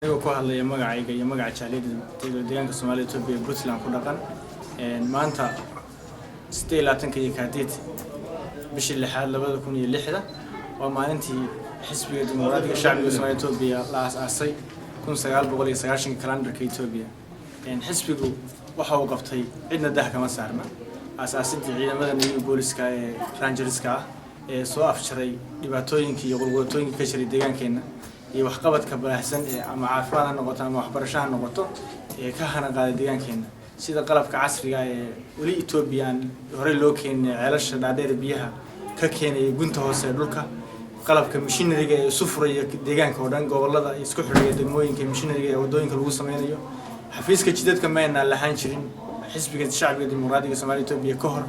ku hadlaya magacayga iyo magaca jaaliyadda deegaanka Soomaaliya Itoobiya Puntland ku dhaqan maanta 26 kaadid bishii 6 2006 waa maalintii xisbiga dimuqraadiga shacbiga Soomaaliya Itoobiya la aasaasay 1990 kalendarka Itoobiya xisbigu waxa uu qabtay cidna dah kama saarna aasaasida ciidamada iyo booliska ee rangerska ee soo afjaray dhibaatooyinka iyo qulqulatooyinka ka jiray deegaankeena iyo wax qabadka balaahsan ee ama caafimaad noqoto ama waxbarasho noqoto ee ka hana qaaday deegaankeena sida qalabka casriga ee wali Ethiopian hore loo keenay ceelasha dhaadheer biyaha ka keenay gunta hoose dhulka qalabka machinery-ga ee sufuraya deegaanka oo dhan gobolada isku xidhay degmooyinka machinery-ga ee wadooyinka lagu sameeyo xafiiska jidadka meena lahaan jirin xisbiga shacbiga dimuqraadiga Soomaaliya Itoobiya ka hor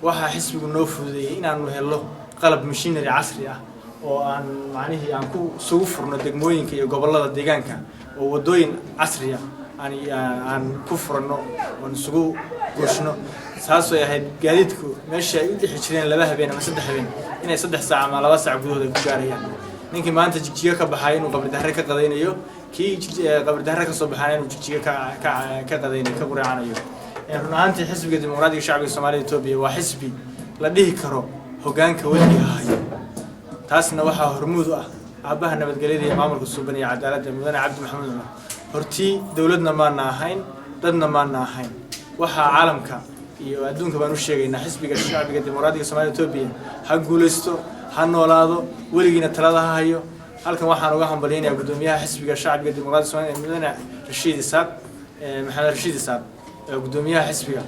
waxa xisbigu noo fududeeyay in aanu helo qalab machinery casri ah oo aan macnaheedu aan ku sugu furno degmooyinka iyo gobolada deegaanka oo wadooyin casri ah aan ku furno oo sugu go'shno saasoo yahay gaadiidku meesha ay u dhixi jireen laba habeen ama saddex habeen inay 3 saac ama 2 saac gudahooda ku gaarayaan ninkii maanta jigjiga ka baxay inuu qabri dahre ka qadaynayo kii qabri dahre ka soo baxay inuu jigjiga ka qadaynayo ka quraacanayo runaantii xisbiga dimuqraadiga shacbiga Soomaaliya Itoobiya waa xisbi la dhihi karo hoggaanka wadiga hayo taasna waxa hormuud ah aabaha nabadgelyada iyo maamulka suuban iyo cadaaladda mudane Cabdi Maxamed hortii dawladna ma ahayn dadna ma ahayn waxa caalamka iyo adduunka baan u sheegaynaa xisbiga shacbiga dimuqraadiga Soomaaliya Itoobiya ha guuleysto ha noolaado weligiina talada ha hayo halkan waxaan uga hambaleynayaa gudoomiyaha xisbiga shacbiga dimuqraadiga Soomaaliya mudane Rashid Isaaq Maxamed Rashid Isaaq gudoomiyaha xisbiga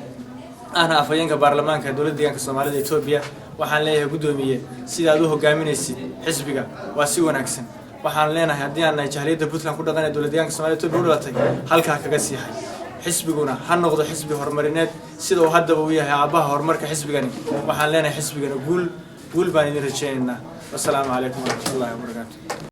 ana afayeenka baarlamaanka dawladda deegaanka Soomaaliya Itoobiya waxaan leeyahay gudoomiye sida aad u hogaaminaysid xisbiga waa si wanaagsan waxaan leenahay haddii aan jaaliyadda Puntland ku dhaqanay dawladda deegaanka Soomaaliya Itoobiya u dhalatay halka kaga sii hay xisbiguna ha noqdo xisbi horumarineed sida uu hadda uu yahay aabaha horumarka xisbigani waxaan leenahay xisbigana guul baan idin rajaynaynaa wassalaamu calaykum wa rahmatullaahi wa barakaatuh